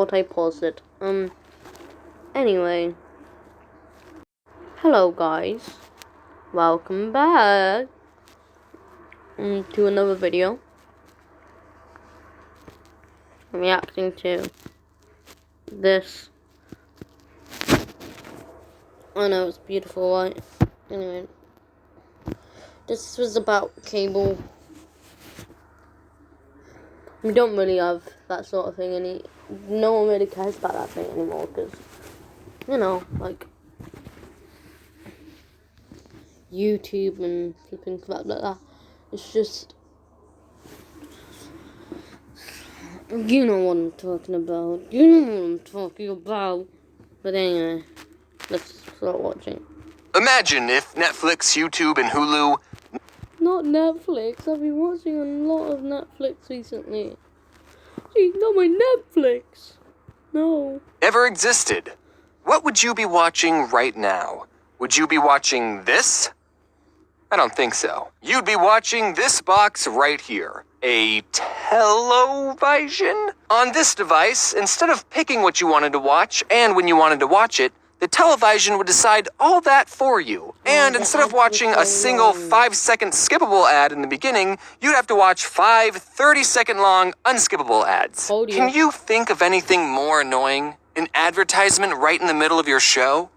thought I paused it. Anyway. Hello, guys. Welcome back to another video. I'm reacting to this. I know it's beautiful, right? Anyway, this was about cable. We don't really have that sort of thing no one really cares about that thing anymore, because, you know, like, YouTube and flipping crap like that. It's just, you know what I'm talking about. You know what I'm talking about. But anyway, let's start watching. Imagine if Netflix, YouTube, and Hulu... Not Netflix. I've been watching a lot of Netflix recently. Gee, not my Netflix. No. ...ever existed. What would you be watching right now? Would you be watching this? I don't think so. You'd be watching this box right here. A television? On this device, instead of picking what you wanted to watch and when you wanted to watch it, the television would decide all that for you. And instead of watching a single 5-second skippable ad in the beginning, you'd have to watch 5 30-second long unskippable ads. Oh, dear. Can you think of anything more annoying? An advertisement right in the middle of your show?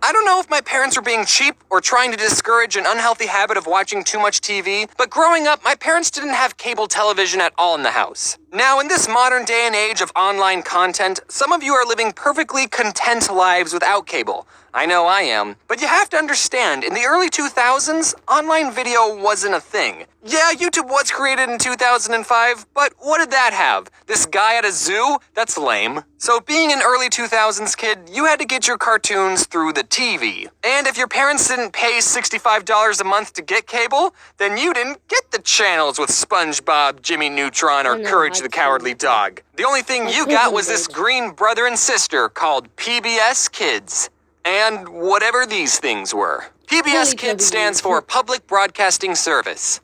I don't know if my parents were being cheap or trying to discourage an unhealthy habit of watching too much TV, but growing up, my parents didn't have cable television at all in the house. Now, in this modern day and age of online content, some of you are living perfectly content lives without cable. I know I am. But you have to understand, in the early 2000s, online video wasn't a thing. Yeah, YouTube was created in 2005, but what did that have? This guy at a zoo? That's lame. So being an early 2000s kid, you had to get your cartoons through the TV. And if your parents didn't pay $65 a month to get cable, then you didn't get the channels with SpongeBob, Jimmy Neutron, or Courage the Cowardly Dog. The only thing you got was this green brother and sister called PBS Kids. And whatever these things were. PBS Kids stands for Public Broadcasting Service.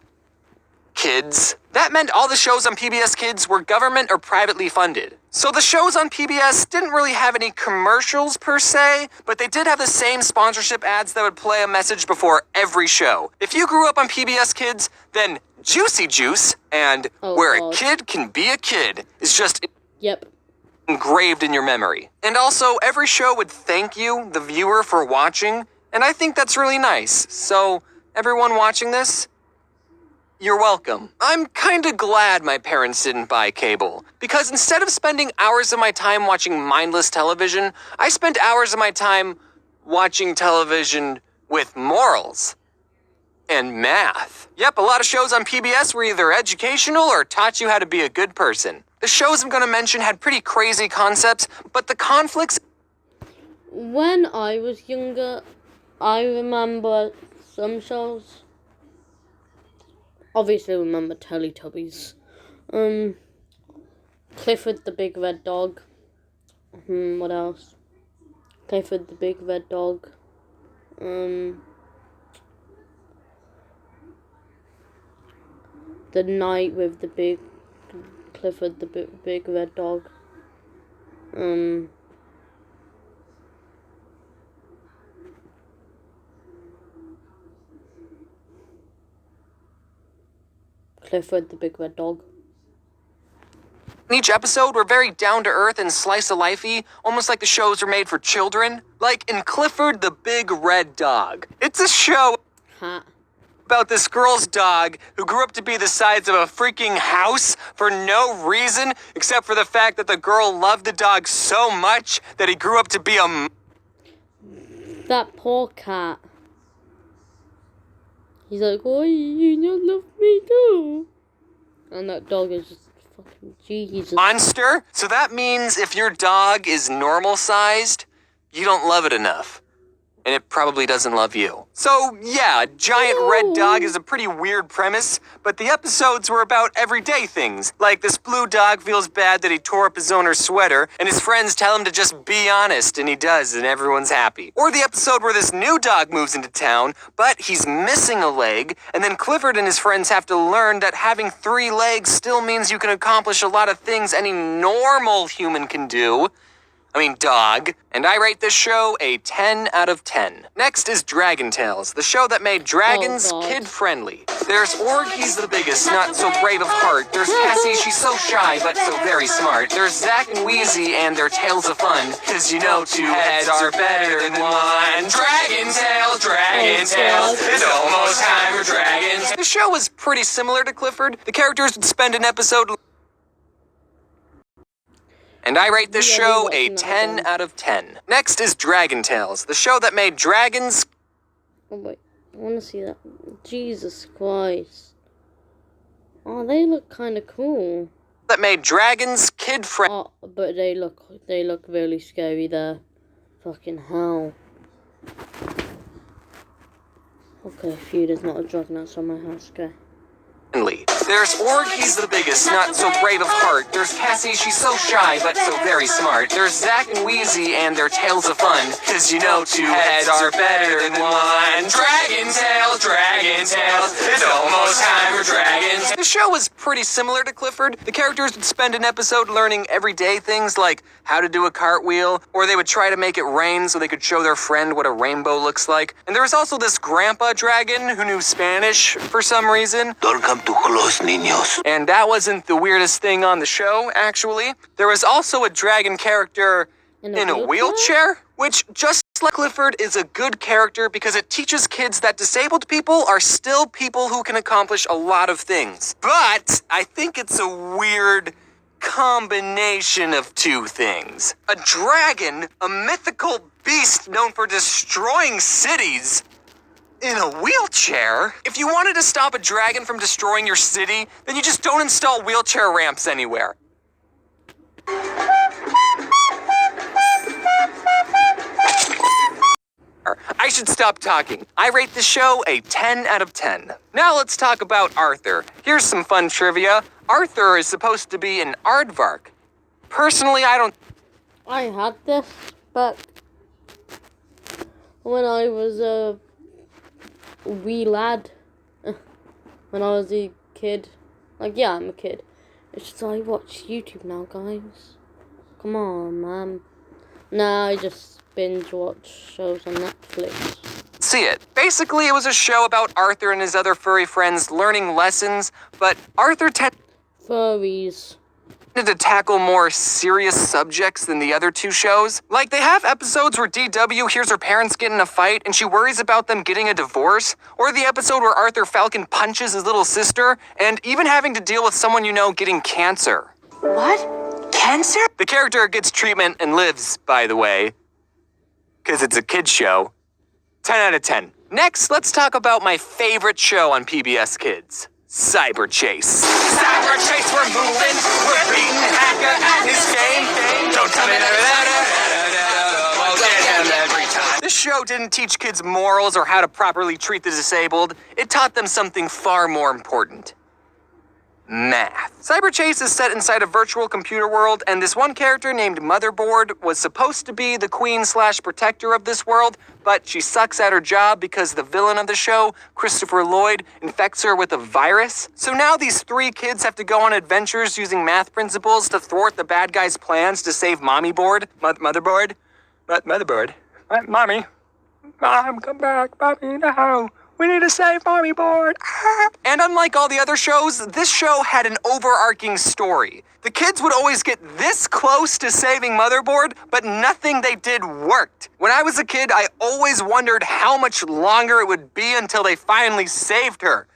Kids. That meant all the shows on PBS Kids were government or privately funded. So the shows on PBS didn't really have any commercials per se, but they did have the same sponsorship ads that would play a message before every show. If you grew up on PBS Kids, then Juicy Juice and a Kid Can Be a Kid is just engraved in your memory. And also, every show would thank you, the viewer, for watching, and I think that's really nice. So, everyone watching this, you're welcome. I'm kinda glad my parents didn't buy cable, because instead of spending hours of my time watching mindless television, I spent hours of my time watching television with morals and math. Yep, a lot of shows on PBS were either educational or taught you how to be a good person. The shows I'm gonna mention had pretty crazy concepts, but the conflicts... When I was younger, I remember some shows. Obviously remember Teletubbies. Clifford the Big Red Dog. What else? Clifford the Big Red Dog. The Night with the Big... Clifford the Big Red Dog. Clifford the Big Red Dog. Each episode were very down-to-earth and slice-of-lifey, almost like the shows were made for children. Like in Clifford the Big Red Dog. It's a show about this girl's dog who grew up to be the size of a freaking house for no reason except for the fact that the girl loved the dog so much that he grew up to be a... That poor cat. He's like, oh, you don't love me too. And that dog is just fucking Jesus. Monster? So that means if your dog is normal-sized, you don't love it enough. and it probably doesn't love you. So yeah, a giant red dog is a pretty weird premise, but the episodes were about everyday things. Like this blue dog feels bad that he tore up his owner's sweater, and his friends tell him to just be honest, and he does, and everyone's happy. Or the episode where this new dog moves into town, but he's missing a leg, and then Clifford and his friends have to learn that having 3 legs still means you can accomplish a lot of things any normal human can do. Dog. And I rate this show a 10 out of 10. Next is Dragon Tales, the show that made dragons kid-friendly. There's Org, he's the biggest, not so brave of heart. There's Cassie, she's so shy, but so very smart. There's Zack and Wheezy and their tales of fun, 'cause you know 2 heads are better than 1. Dragon Tales, it's almost time for dragons. The show was pretty similar to Clifford. The characters would spend an episode... And I rate this show a 10 out of 10. Next is Dragon Tales, the show that made dragons... Oh wait, I want to see that. Jesus Christ. Oh, they look kind of cool. That made dragons kid-friendly. Oh, but they look really scary there. Fucking hell. Okay, phew, there's not a dragon outside my house, okay. There's Org, he's the biggest, not so brave of heart. There's Cassie, she's so shy, but so very smart. There's Zack and Wheezy and their tales of fun, 'cause you know 2 heads are better than 1. Dragon Tales, it's almost time for dragons. The show was pretty similar to Clifford. The characters would spend an episode learning everyday things like how to do a cartwheel, or they would try to make it rain so they could show their friend what a rainbow looks like. And there was also this grandpa dragon who knew Spanish for some reason. Don't come too close, niños. And that wasn't the weirdest thing on the show, actually. There was also a dragon character in a wheelchair, which, just like Clifford, is a good character because it teaches kids that disabled people are still people who can accomplish a lot of things. But I think it's a weird combination of 2 things. A dragon, a mythical beast known for destroying cities, in a wheelchair? If you wanted to stop a dragon from destroying your city, then you just don't install wheelchair ramps anywhere. I should stop talking. I rate the show a 10 out of 10. Now let's talk about Arthur. Here's some fun trivia. Arthur is supposed to be an aardvark. Personally, I had this, but when I was a wee lad, when I was a kid, yeah, I'm a kid. It's just I watch YouTube now, guys. Come on, man. Nah, I just binge watch shows on Netflix. See it. Basically, it was a show about Arthur and his other furry friends learning lessons, but Arthur Furries. to tackle more serious subjects than the other 2 shows. Like, they have episodes where DW hears her parents get in a fight and she worries about them getting a divorce, or the episode where Arthur Falcon punches his little sister, and even having to deal with someone you know getting cancer. What? Cancer? The character gets treatment and lives, by the way, because it's a kid's show. 10 out of 10. Next, let's talk about my favorite show on PBS Kids. Cyber Chase. Cyber Chase, we're moving. We're beating Hacker at his game. Don't tell me we'll get him every time. This show didn't teach kids morals or how to properly treat the disabled. It taught them something far more important. Math. Cyber Chase is set inside a virtual computer world, and this one character named Motherboard was supposed to be the queen/protector of this world, but she sucks at her job because the villain of the show, Christopher Lloyd, infects her with a virus. So now these 3 kids have to go on adventures using math principles to thwart the bad guy's plans to save Motherboard. Mommy. Mom, come back. Mommy, no. We need to save Mommy Board. And unlike all the other shows, this show had an overarching story. The kids would always get this close to saving Motherboard, but nothing they did worked. When I was a kid, I always wondered how much longer it would be until they finally saved her.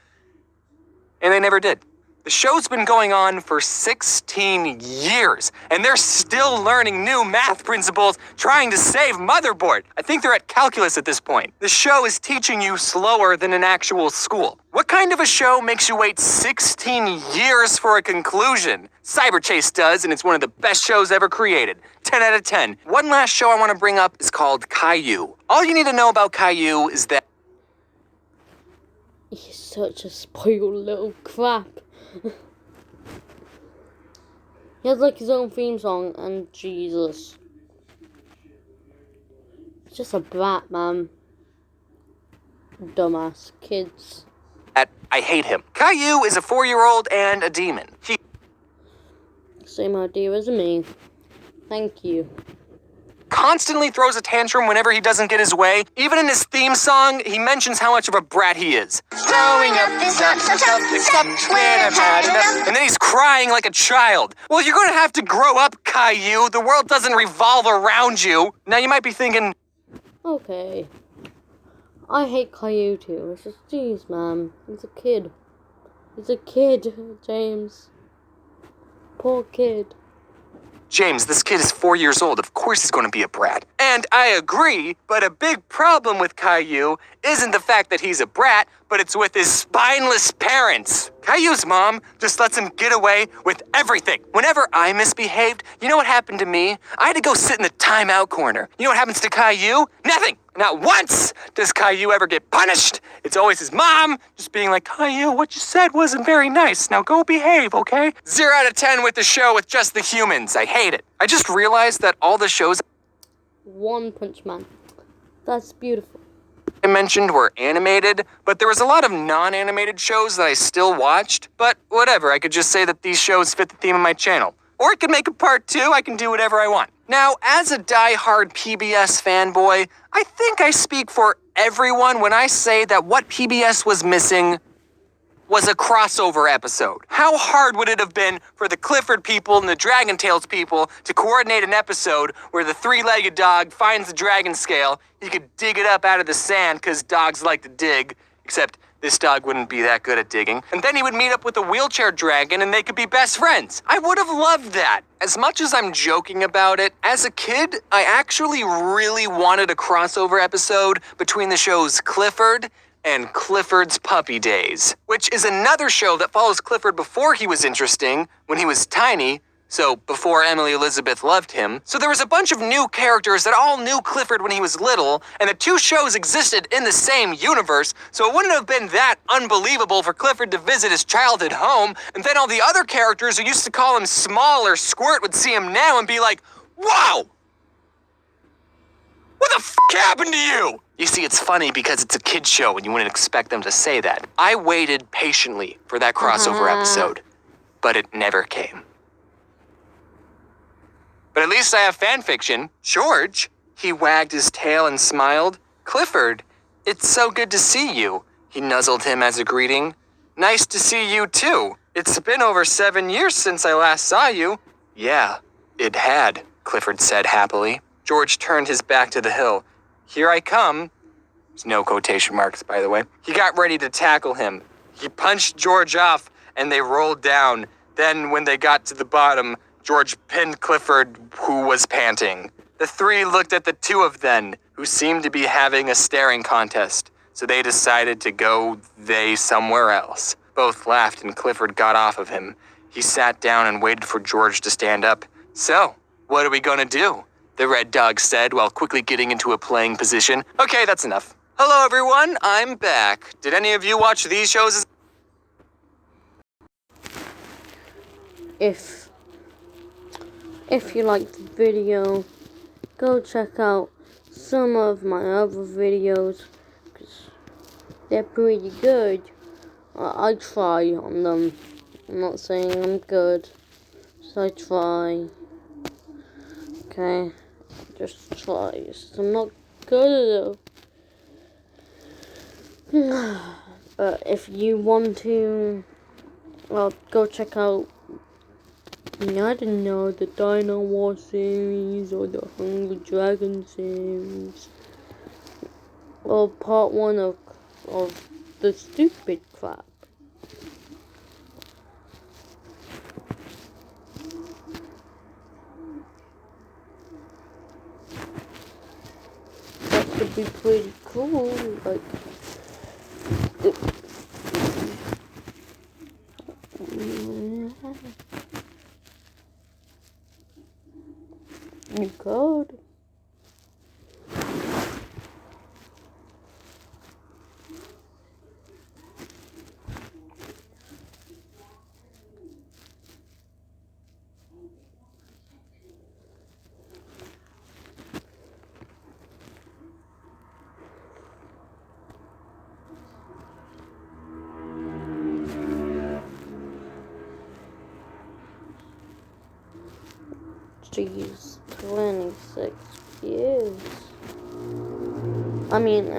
And they never did. The show's been going on for 16 years, and they're still learning new math principles trying to save Motherboard. I think they're at calculus at this point. The show is teaching you slower than an actual school. What kind of a show makes you wait 16 years for a conclusion? Cyber Chase does, and it's one of the best shows ever created. 10 out of 10. One last show I want to bring up is called Caillou. All you need to know about Caillou is that He's such a spoiled little crap. He has like his own theme song, and Jesus. He's just a brat, man. Dumbass kids. I hate him. Caillou is a 4-year-old and a demon. He Same idea as me. Thank you. constantly throws a tantrum whenever he doesn't get his way. Even in his theme song, he mentions how much of a brat he is. Growing up is not so tough, except when I've had enough. And then he's crying like a child. Well, you're gonna have to grow up, Caillou. The world doesn't revolve around you. Now you might be thinking, Okay. I hate Caillou too. It's just, jeez, man. He's a kid. He's a kid, James. Poor kid. James, this kid is 4 years old. Of course he's going to be a brat. And I agree, but a big problem with Caillou isn't the fact that he's a brat, but it's with his spineless parents. Caillou's mom just lets him get away with everything. Whenever I misbehaved, you know what happened to me? I had to go sit in the timeout corner. You know what happens to Caillou? Nothing. Not once does Caillou ever get punished. It's always his mom just being like, Caillou, what you said wasn't very nice. Now go behave, okay? 0 out of 10 with the show with just the humans. I hate it. I just realized that all the shows One Punch Man. That's beautiful. I mentioned were animated, but there was a lot of non-animated shows that I still watched. But whatever, I could just say that these shows fit the theme of my channel. Or I could make a part 2, I can do whatever I want. Now, as a die-hard PBS fanboy, I think I speak for everyone when I say that what PBS was missing was a crossover episode. How hard would it have been for the Clifford people and the Dragon Tales people to coordinate an episode where the 3-legged dog finds the dragon scale, he could dig it up out of the sand because dogs like to dig, except this dog wouldn't be that good at digging, and then he would meet up with a wheelchair dragon and they could be best friends. I would have loved that. As much as I'm joking about it, as a kid, I actually really wanted a crossover episode between the shows Clifford and Clifford's Puppy Days, which is another show that follows Clifford before he was interesting, when he was tiny, so before Emily Elizabeth loved him. So there was a bunch of new characters that all knew Clifford when he was little, and the two shows existed in the same universe, so it wouldn't have been that unbelievable for Clifford to visit his childhood home, and then all the other characters who used to call him Small or Squirt would see him now and be like, wow! What the f*** happened to you? You see, it's funny because it's a kid's show and you wouldn't expect them to say that. I waited patiently for that crossover episode, but it never came. But at least I have fan fiction. George, he wagged his tail and smiled. Clifford, it's so good to see you. He nuzzled him as a greeting. Nice to see you too. It's been over 7 years since I last saw you. Yeah, it had, Clifford said happily. George turned his back to the hill. Here I come. There's no quotation marks, by the way. He got ready to tackle him. He punched George off, and they rolled down. Then, when they got to the bottom, George pinned Clifford, who was panting. The three looked at the two of them, who seemed to be having a staring contest, so they decided to go somewhere else. Both laughed, and Clifford got off of him. He sat down and waited for George to stand up. So, what are we gonna do? The red dog said while quickly getting into a playing position. Okay, that's enough. Hello everyone, I'm back. Did any of you watch these shows? If you liked the video, go check out some of my other videos, because they're pretty good. I try on them. I'm not saying I'm good, so I try. Okay, just try. I'm not good at it. But if you want to, well, go check out, I don't know, the Dino War series or the Hungry Dragon series, or part 1 of the stupid crap. could be pretty cool. Like, you could. Jeez, 26 years. I mean,